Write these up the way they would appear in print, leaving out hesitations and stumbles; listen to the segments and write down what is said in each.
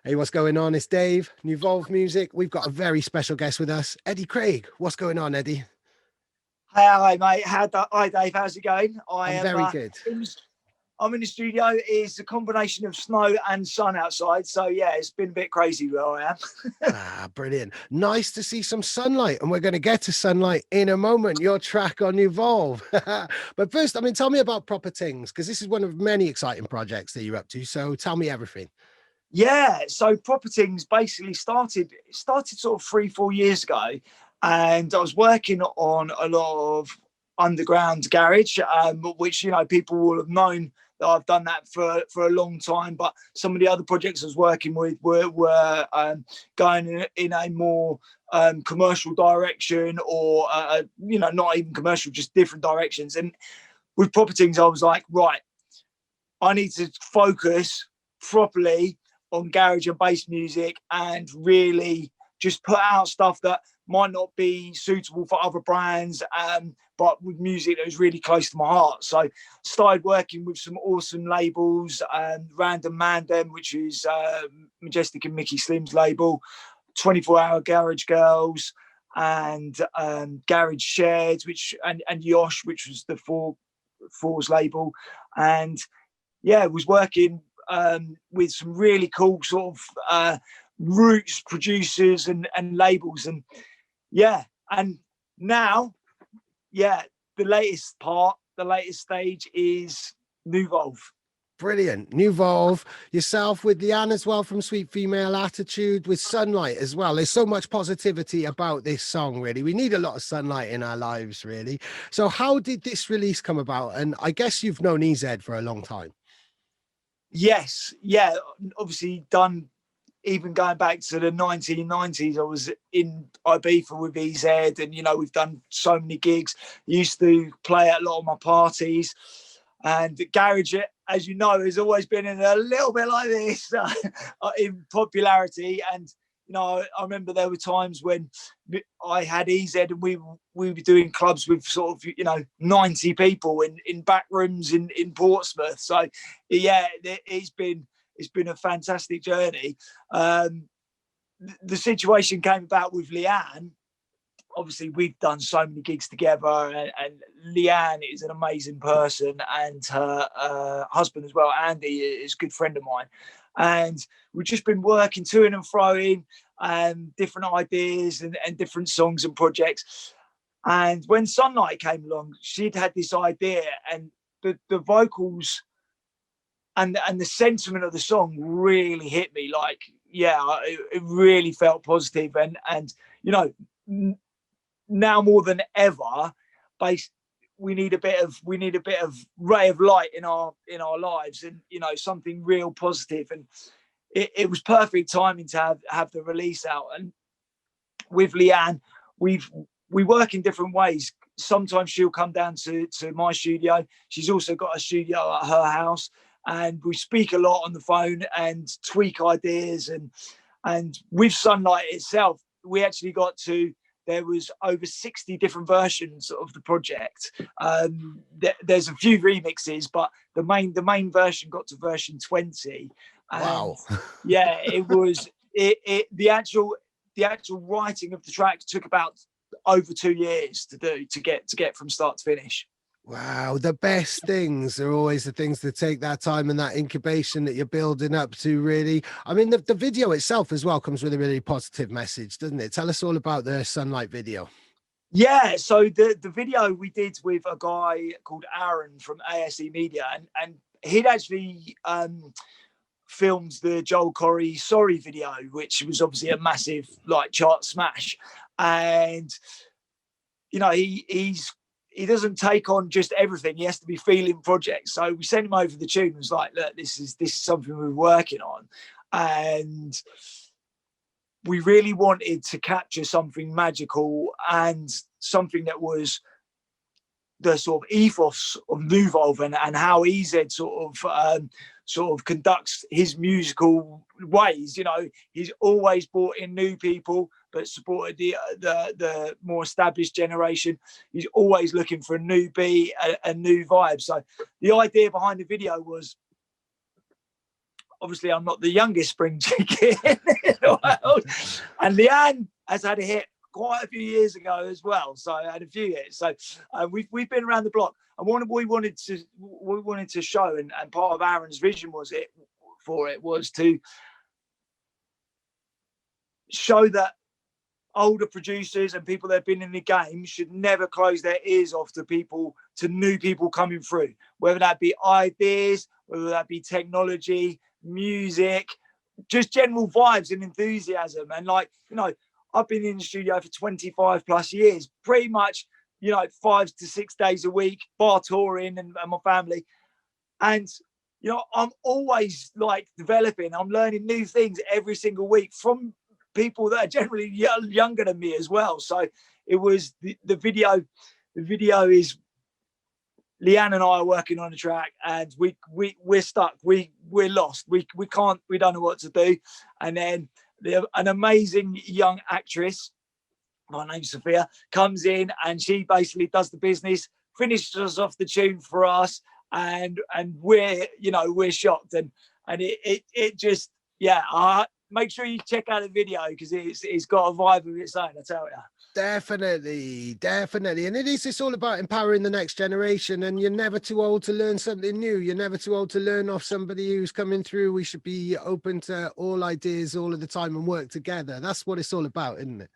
Hey, what's going on? It's Dave, Nuvolve Music. We've got a very special guest with us, Eddie Craig. What's going on, Eddie? Hi, mate. Hi, Dave. How's it going? I'm very good. I'm in the studio. It's a combination of snow and sun outside. So, yeah, it's been a bit crazy where I am. Brilliant. Nice to see some sunlight. And we're going to get to sunlight in a moment, your track on Nuvolve. But first, tell me about Proper Tings, because this is one of many exciting projects that you're up to. So tell me everything. Yeah, so Proper Tings basically started sort of 3-4 years ago, and I was working on a lot of underground garage, which people will have known that I've done that for a long time. But some of the other projects I was working with were going in a more commercial direction, or not even commercial, just different directions. And with Proper Tings, I was like, right, I need to focus properly on garage and bass music and really just put out stuff that might not be suitable for other brands, but with music that was really close to my heart. So started working with some awesome labels, Random Mandem, which is Majestic and Mickey Slim's label, 24 Hour Garage Girls, and Garage Shared, and Yosh, which was the Fours label. And yeah, was working with some really cool sort of roots producers and labels. And yeah, and now, yeah, the latest stage is Nuvolve. Brilliant. Nuvolve, yourself with Leanne as well from Sweet Female Attitude, with sunlight as well. There's so much positivity about this song, really. We need a lot of sunlight in our lives, really. So how did this release come about? And I guess you've known EZ for a long time. Yes, yeah, obviously done, even going back to the 1990s. I was in Ibiza with EZ, and we've done so many gigs. Used to play at a lot of my parties, and garage, as you know, has always been in a little bit like this in popularity. And I remember there were times when I had EZ and we were doing clubs with sort of 90 people in back rooms in Portsmouth. So yeah, it's been a fantastic journey. The situation came about with Leanne. Obviously, we've done so many gigs together, and Leanne is an amazing person, and her husband as well, Andy, is a good friend of mine. And we've just been working to and froing different ideas and different songs and projects. And when Sunlight came along, she'd had this idea, and the vocals and the sentiment of the song really hit me. Like, yeah, it really felt positive, and now more than ever, we need a bit of ray of light in our lives, and something real positive. And it was perfect timing to have the release out. And with Leanne, we work in different ways. Sometimes she'll come down to my studio. She's also got a studio at her house, and we speak a lot on the phone and tweak ideas. And with Sunlight itself, we actually there was over 60 different versions of the project. There's a few remixes, but the main version got to version 20. And wow. Yeah, it was the actual writing of the track took about over 2 years to get from start to finish. Wow, the best things are always the things that take that time and that incubation that you're building up to, really. The video itself as well comes with a really positive message, doesn't it? Tell us all about the Sunlight video. Yeah, so the video we did with a guy called Aaron from ASE Media, and he'd actually filmed the Joel Corey Sorry video, which was obviously a massive chart smash. And he doesn't take on just everything. He has to be feeling projects. So we sent him over the tune and was like, look, this is something we're working on. And we really wanted to capture something magical and something that was the sort of ethos of Nuvolve and how EZ sort of conducts his musical ways. He's always brought in new people, but supported the more established generation. He's always looking for a new beat, a new vibe. So the idea behind the video was, obviously I'm not the youngest spring chicken in the world. And Leanne has had a hit quite a few years ago as well. So I had a few hits. So we've been around the block. And what we wanted to show, and part of Aaron's vision was to show that older producers and people that have been in the game should never close their ears off to new people coming through, whether that be ideas, whether that be technology, music, just general vibes and enthusiasm. And like, I've been in the studio for 25 plus years, pretty much, 5 to 6 days a week, bar touring and my family. And, I'm always like developing, I'm learning new things every single week from people that are generally younger than me as well. So it was the video is Leanne and I are working on a track, and we're stuck. We're lost. We don't know what to do. And then an amazing young actress, my name's Sophia, comes in and she basically does the business, finishes off the tune for us, and we're shocked. And it just, make sure you check out the video because it's got a vibe of its own, I tell you. Definitely. And it's all about empowering the next generation, and you're never too old to learn something new. You're never too old to learn off somebody who's coming through. We should be open to all ideas all of the time and work together. That's what it's all about, isn't it?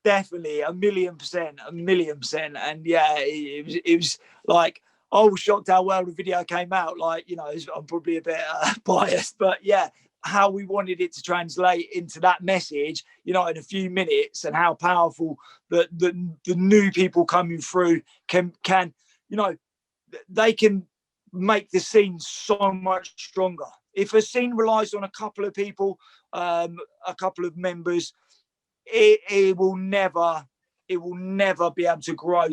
Definitely, 1,000,000%. And yeah, it was like, I was shocked how well the video came out. Like, I'm probably a bit biased, but yeah, how we wanted it to translate into that message, in a few minutes, and how powerful the new people coming through can they can make the scene so much stronger. If a scene relies on a couple of people, a couple of members, it will never be able to grow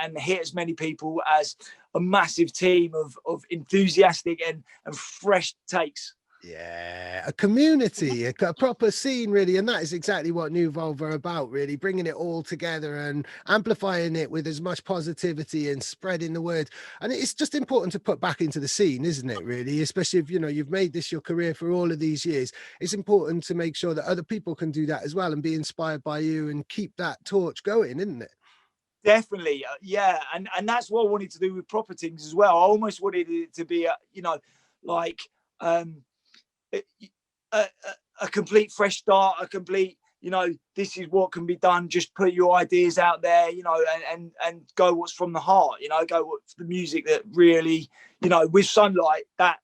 and hit as many people as a massive team of enthusiastic and fresh takes. Yeah, a community, a proper scene, really. And that is exactly what Nuvolve are about, really, bringing it all together and amplifying it with as much positivity and spreading the word. And it's just important to put back into the scene, isn't it, really? Especially if, you've made this your career for all of these years. It's important to make sure that other people can do that as well and be inspired by you and keep that torch going, isn't it? Definitely. Yeah. And that's what I wanted to do with Proper Tings as well. I almost wanted it to be, a complete fresh start, a complete, this is what can be done. Just put your ideas out there, and go what's from the heart, go what's the music that really, with Sunlight, that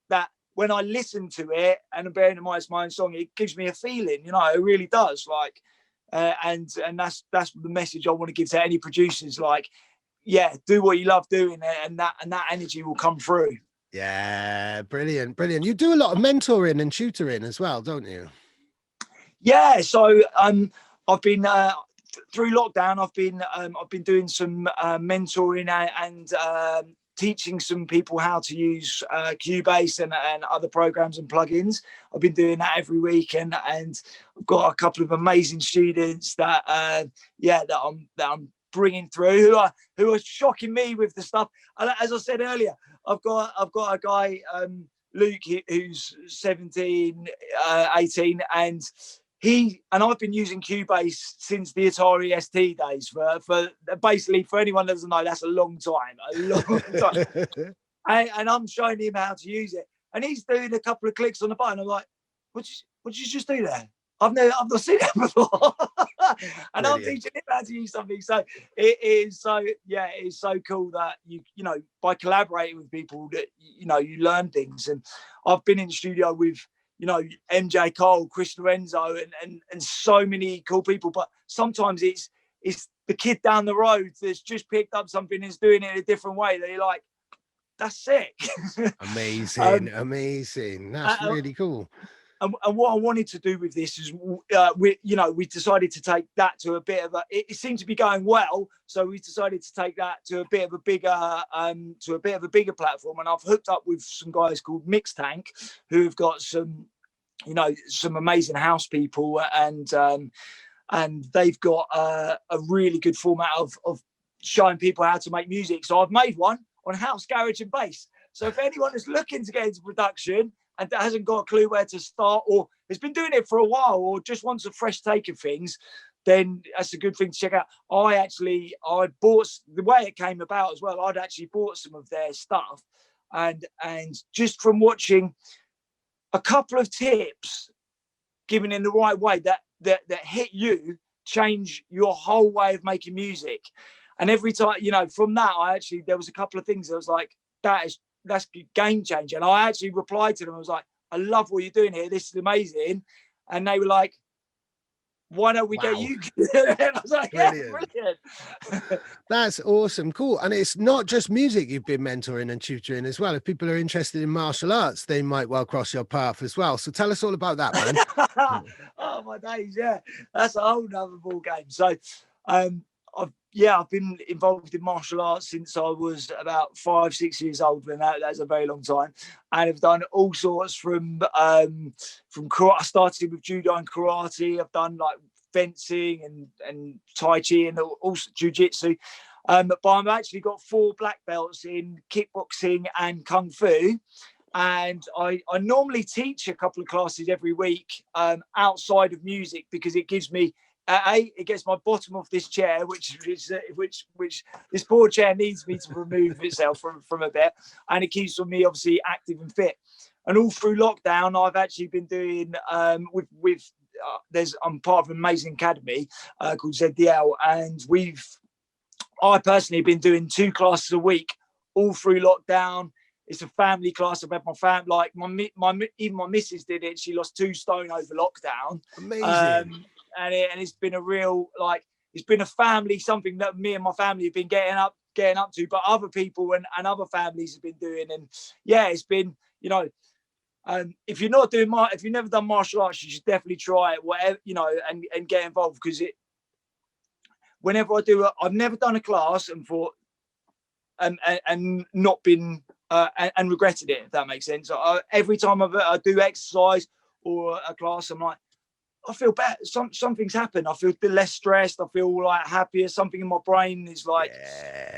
when I listen to it, and bearing in mind it's my own song, it gives me a feeling, it really does. Like, and that's the message I want to give to any producers. Like, yeah, do what you love doing, and that energy will come through. Yeah, brilliant. You do a lot of mentoring and tutoring as well, don't you? Yeah, so I've been through lockdown. I've been doing some mentoring and teaching some people how to use Cubase and other programs and plugins. I've been doing that every week, and I've got a couple of amazing students that I'm bringing through who are shocking me with the stuff. As I said earlier, I've got a guy, Luke, who's 17, 18, and I've been using Cubase since the Atari ST days. For basically, for anyone that doesn't know, that's a long time. And I'm showing him how to use it, and he's doing a couple of clicks on the button. I'm like, what did you just do there? I've not seen that before. And brilliant. I'm teaching him how to use something. So it is so cool that you by collaborating with people that you learn things. And I've been in the studio with MJ Cole, Chris Lorenzo, and so many cool people. But sometimes it's the kid down the road that's just picked up something and is doing it in a different way that you're like, that's sick. Amazing. That's really cool. And what I wanted to do with this is, we decided to take that to a bit of it seemed to be going well. So we decided to take that to a bit of a bigger platform. And I've hooked up with some guys called Mix Tank, who've got some amazing house people, and they've got a really good format of showing people how to make music. So I've made one on house, garage and bass. So if anyone is looking to get into production, and hasn't got a clue where to start, or has been doing it for a while, or just wants a fresh take of things, then that's a good thing to check out. I bought, the way it came about as well, I'd actually bought some of their stuff, and just from watching a couple of tips given in the right way that hit you, change your whole way of making music. And every time, you know, from that, there was a couple of things that was like, that's a game changer. And I actually replied to them. I was like, I love what you're doing here. This is amazing. And they were like, why don't we get you? And I was like, brilliant. Yeah, brilliant. That's awesome. Cool. And it's not just music you've been mentoring and tutoring as well. If people are interested in martial arts, they might well cross your path as well. So tell us all about that, man. Oh, my days. Yeah, that's a whole nother ball game. So I've been involved in martial arts since I was about 5-6 years old, and that's a very long time. And I've done all sorts from karate. I started with judo and karate. I've done like fencing and tai chi and also jiu-jitsu. But I've actually got 4 black belts in kickboxing and kung fu. And I normally teach a couple of classes every week outside of music, because it gives me, it gets my bottom off this chair, which this poor chair needs me to remove itself from a bit, and it keeps me obviously active and fit. And all through lockdown, I've actually been doing I'm part of an amazing academy called ZDL, and I personally have been doing 2 classes a week all through lockdown. It's a family class. I've had my family, like even my missus did it. She lost 2 stone over lockdown. Amazing. And it's been a real, like, it's been a family, something that me and my family have been getting up to, but other people and other families have been doing. And yeah, it's been, you know, if you've never done martial arts, you should definitely try it, whatever, you know, and get involved, because whenever I do it, I've never done a class and thought, and not been, and regretted it, if that makes sense. Every time I do exercise or a class, I'm like, I feel better. Something's happened. I feel less stressed. I feel like happier. Something in my brain is like,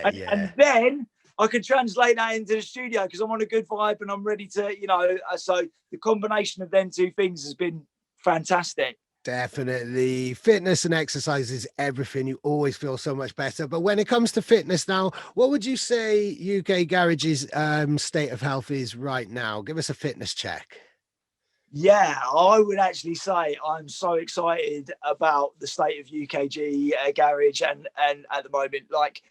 and then I can translate that into the studio because I'm on a good vibe and I'm ready to, you know. So the combination of them 2 things has been fantastic. Definitely. Fitness and exercise is everything. You always feel so much better. But when it comes to fitness now, what would you say UK Garage's state of health is right now? Give us a fitness check. Yeah, I would actually say I'm so excited about the state of UKG Garage, and at the moment, like,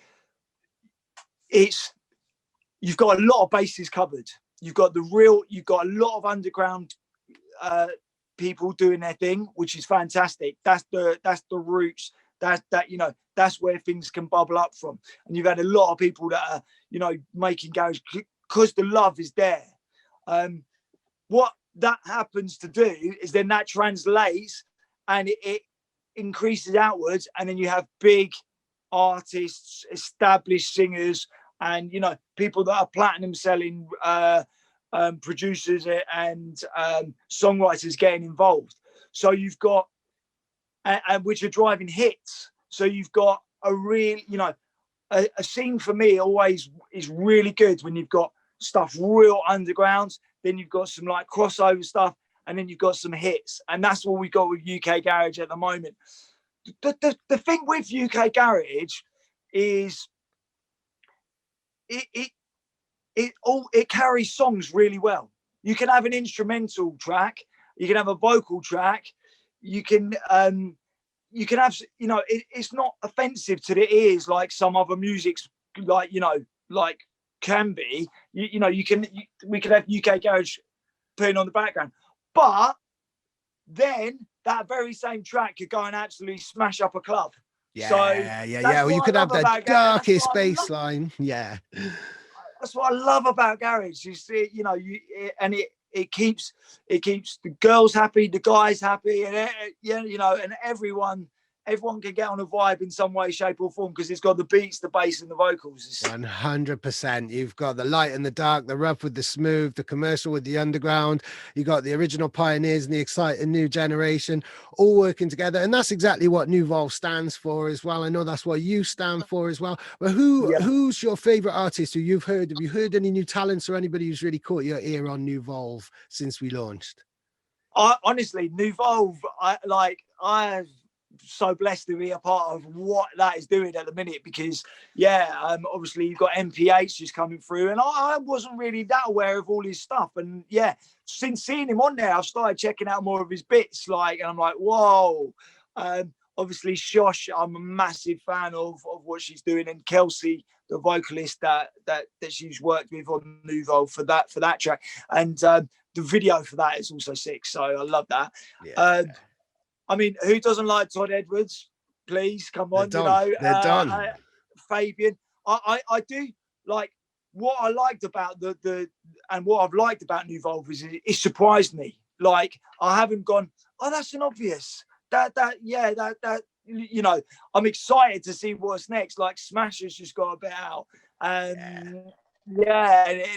you've got a lot of bases covered. You've got a lot of underground people doing their thing, which is fantastic. That's the roots. That's where things can bubble up from. And you've had a lot of people that are, you know, making garage because the love is there. What that happens to do is then that translates and it increases outwards, and then you have big artists, established singers, and, you know, people that are platinum selling, producers and songwriters getting involved. So you've got, and which are driving hits. So you've got a real, you know, a scene for me always is really good when you've got stuff real underground, then you've got some like crossover stuff, and then you've got some hits. And that's what we got with UK Garage at the moment. The thing with UK Garage is it carries songs really well. You can have an instrumental track, you can have a vocal track, you can have, you know, it's not offensive to the ears like some other music's, like, you know, like can be. We can have UK Garage playing on the background, but then that very same track could go and absolutely smash up a club. Yeah. Well, you could have the darkest bass line. Yeah. That's what I love about garage. You see, you know, it keeps the girls happy, the guys happy, and you know, and everyone everyone can get on a vibe in some way, shape, or form because it's got the beats, the bass, and the vocals. 100%. You've got the light and the dark, the rough with the smooth, the commercial with the underground. You got the original pioneers and the exciting new generation all working together, and that's exactly what Nuvolve stands for as well. I know that's what you stand for as well. But Yeah. who's your favorite artist who you've heard? Have you heard any new talents or anybody who's really caught your ear on Nuvolve since we launched? Honestly, Nuvolve, I'm so blessed to be a part of what that is doing at the minute because, obviously you've got MPH just coming through, and I wasn't really that aware of all his stuff. And since seeing him on there, I've started checking out more of his bits, and I'm like, whoa. Obviously, Shosh, I'm a massive fan of what she's doing, and Kelsey, the vocalist that she's worked with on Nuvolve for that track, and the video for that is also sick. So I love that. Yeah. I mean, who doesn't like Todd Edwards? Please, come on, They're done. Fabian. I do like what I liked about and what I've liked about Nuvolve is it surprised me. Like I haven't gone, oh, that's an obvious. That I'm excited to see what's next. Like Smash has just got a bit out, and and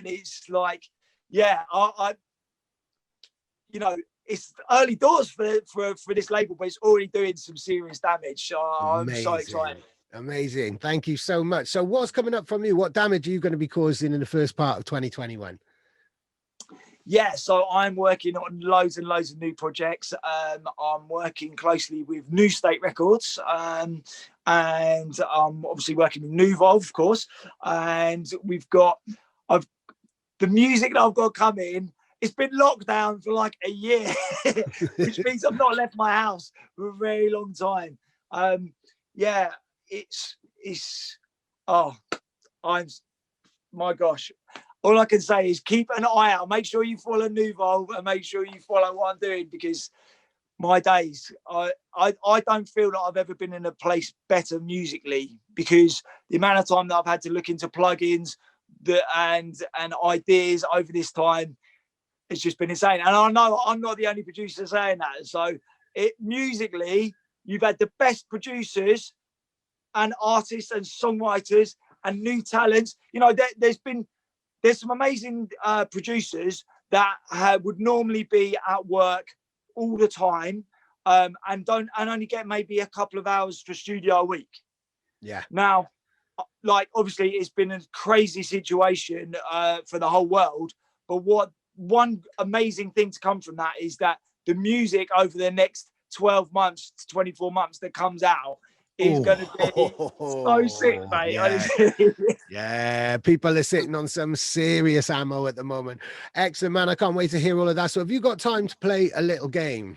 it's like, I it's early doors for this label, but it's already doing some serious damage. So I'm so excited. Amazing. Thank you so much. So what's coming up from you? What damage are you going to be causing in the first part of 2021? Yeah, so I'm working on loads and loads of new projects. I'm working closely with New State Records, and I'm obviously working with Nuvolve, of course. And the music that I've got coming. It's been locked down for like a year, which means I've not left my house for a very long time. My gosh. All I can say is keep an eye out. Make sure you follow Nuvolve and make sure you follow what I'm doing because my days, I don't feel that I've ever been in a place better musically because the amount of time that I've had to look into plugins and ideas over this time, it's just been insane. And I know I'm not the only producer saying that. So musically, you've had the best producers and artists and songwriters and new talents. There's some amazing producers that would normally be at work all the time and only get maybe a couple of hours for studio a week. Yeah. Now, like obviously it's been a crazy situation for the whole world, but one amazing thing to come from that is that the music over the next 12 months to 24 months that comes out is going to be so sick, mate. Yeah, people are sitting on some serious ammo at the moment. Excellent, man. I can't wait to hear all of that. So have you got time to play a little game?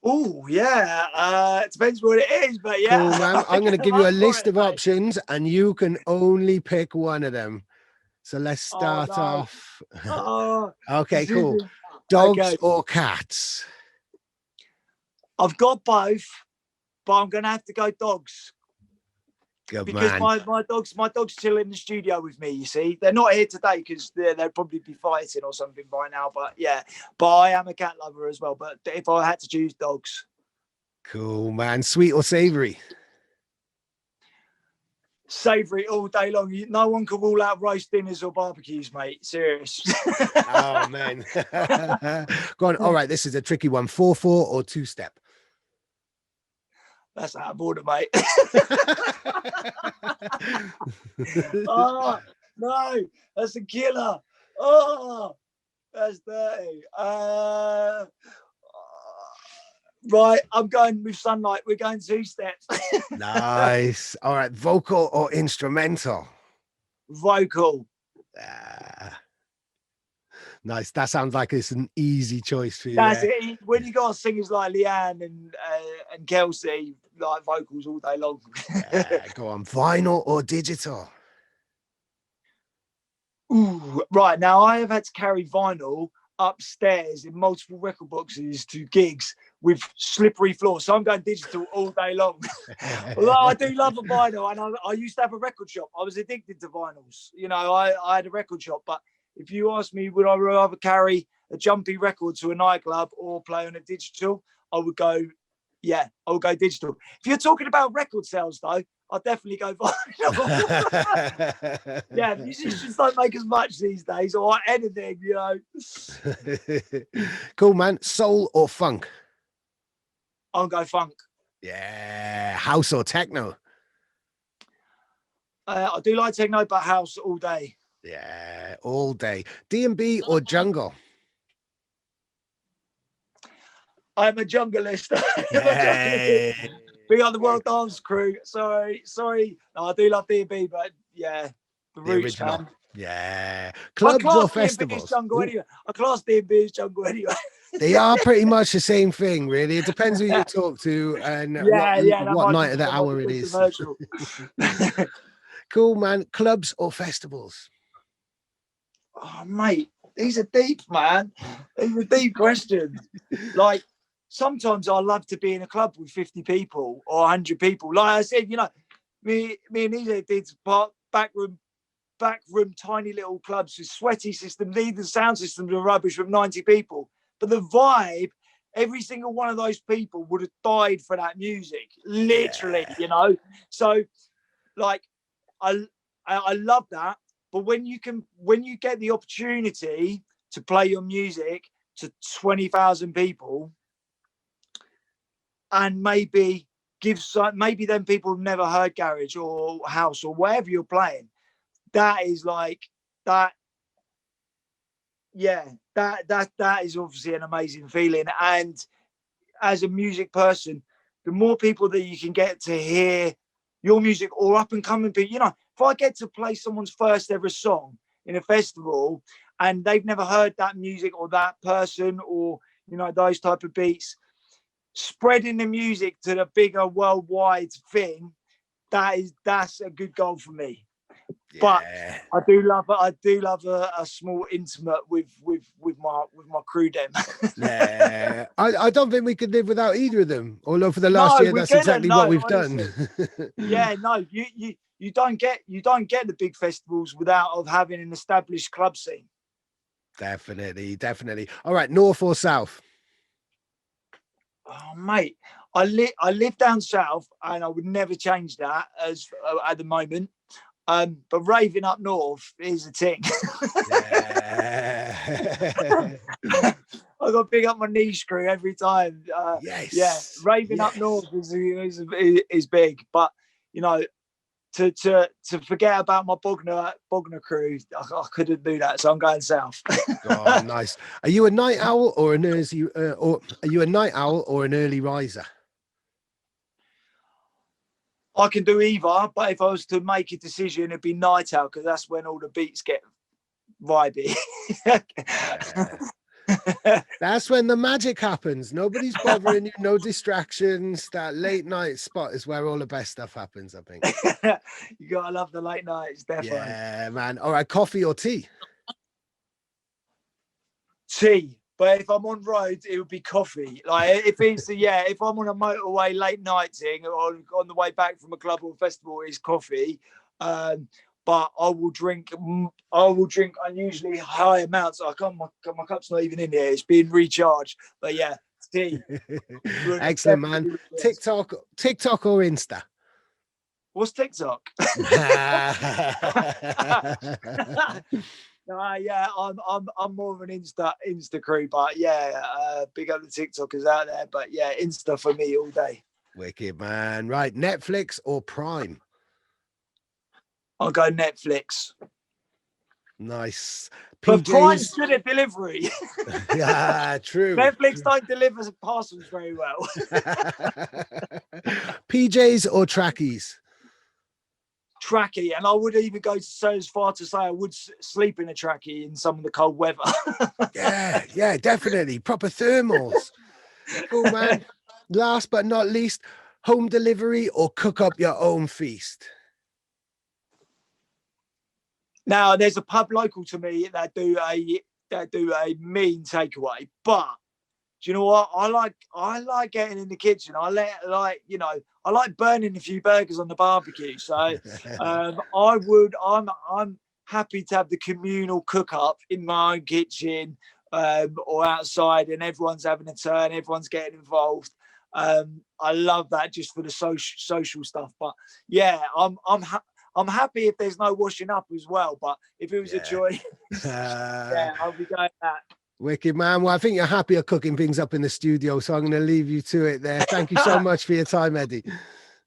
Oh, yeah. It depends what it is, but yeah. Cool, man. I'm going to give you a list of options and you can only pick one of them. So let's start off. Okay, cool. Dogs or cats? I've got both, but I'm going to have to go dogs. Good because man. my dogs chill in the studio with me. You see, they're not here today because they'd probably be fighting or something by now. But I am a cat lover as well. But if I had to choose, dogs. Cool, man. Sweet or savory? Savoury all day long. No one can rule out roast dinners or barbecues, mate. Serious. Oh, man. Go on. All right, this is a tricky one. 4/4 or 2-step? That's out of order, mate. Oh, no. That's a killer. Oh, that's dirty. Right, I'm going with Sunlight. We're going 2 steps. Nice. All right, vocal or instrumental? Vocal. Nice. That sounds like it's an easy choice for you. That's it. When you got singers like Leanne and Kelsey, like vocals all day long. Go on. Vinyl or digital? Ooh, right. Now, I have had to carry vinyl upstairs in multiple record boxes to gigs with slippery floors. So I'm going digital all day long. Although I do love a vinyl, and I used to have a record shop. I was addicted to vinyls. I had a record shop. But if you ask me, would I rather carry a jumpy record to a nightclub or play on a digital, I would go yeah, I'll go digital. If you're talking about record sales, though, I'll definitely go vinyl. Yeah, musicians don't make as much these days, or anything, you know. Cool, man. Soul or funk? I'll go funk. Yeah. House or techno? I do like techno, but house all day. Yeah, all day. D&B or jungle? I'm a junglist. I'm a junglist. Hey. Big on the World Dance Crew. Sorry. No, I do love D&B, but yeah, the The roots, original. man. Yeah. I Clubs or class D&B as festivals? jungle Ooh, anyway. I class D&B as jungle anyway. they are pretty much the same thing, really. It depends who you talk to and Yeah, what night of the that might be hour it is. controversial. Cool, man. Clubs or festivals? Oh, mate, these are deep, man. These are deep questions. Like, sometimes I love to be in a club with 50 people or 100 people. Like I said, you know, me and EJ did backroom, tiny little clubs with sweaty systems. Even sound systems are rubbish with 90 people. But the vibe, every single one of those people would have died for that music, literally, Yeah. you know? So, like, I love that. But when you get the opportunity to play your music to 20,000 people, and maybe maybe then people have never heard garage or house or whatever you're playing, that is like that. Yeah, that is obviously an amazing feeling. And as a music person, the more people that you can get to hear your music or up and coming people, you know, if I get to play someone's first ever song in a festival and they've never heard that music or that person or, you know, those type of beats, spreading the music to the bigger worldwide thing, that's a good goal for me. But Yeah. I do love a small intimate with my crew then. Yeah. I don't think we could live without either of them. Although for the last No, year, we that's couldn't. exactly what No, we've done. honestly. Yeah, no, you don't get the big festivals without of having an established club scene. Definitely, definitely. All right, north or south? Oh, mate, I live down south, and I would never change that as at the moment. But raving up north is a thing. Yeah. I got to pick up my niche crew every time. Yeah, Yes. raving up Yes. north is big, but you know, to forget about my Bogner crew, I couldn't do that, so I'm going south. Oh, nice. Are you a night owl or an early, or are you a night owl or an early riser? I can do either, but if I was to make a decision, it'd be night owl because that's when all the beats get vibey. Yeah. That's when the magic happens. Nobody's bothering you, no distractions. That late night spot is where all the best stuff happens, I think. You gotta love the late nights, definitely. Yeah, man. All right, coffee or tea? Tea, but if I'm on road, it would be coffee. Like if I'm on a motorway late night thing or on the way back from a club or festival, it's coffee. But I will drink unusually high amounts. I can't. My cup's not even in here. It's being recharged. But yeah, tea. Excellent, man. TikTok or Insta? What's TikTok? Yeah, I'm more of an Insta crew, but yeah, big up the TikTokers out there. But yeah, Insta for me all day. Wicked, man. Right, Netflix or Prime? I'll go Netflix. Nice. But Prime's PJs. good at delivery. Yeah, true. Netflix don't deliver parcels very well. PJs or trackies? Trackie, and I would even go so as far to say I would sleep in a trackie in some of the cold weather. Yeah, definitely. Proper thermals. Cool, man. Last but not least, home delivery or cook up your own feast? Now, there's a pub local to me that do a mean takeaway, but do you know what? I like getting in the kitchen. I like burning a few burgers on the barbecue. So I'm happy to have the communal cook up in my own kitchen or outside, and everyone's having a turn, everyone's getting involved. I love that just for the social stuff. But yeah, I'm happy if there's no washing up as well. But if it was a choice, yeah, I'll be going that. Wicked, man. Well, I think you're happier cooking things up in the studio, so I'm going to leave you to it there. Thank you so much for your time, Eddie.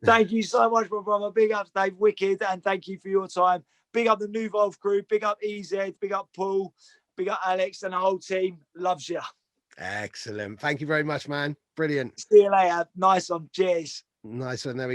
Thank you so much, my brother. Big up, Dave. Wicked. And thank you for your time. Big up the Nuvolve crew. Big up EZ. Big up Paul. Big up Alex and the whole team. Loves you. Excellent. Thank you very much, man. Brilliant. See you later. Nice one. Cheers. Nice one. There we go.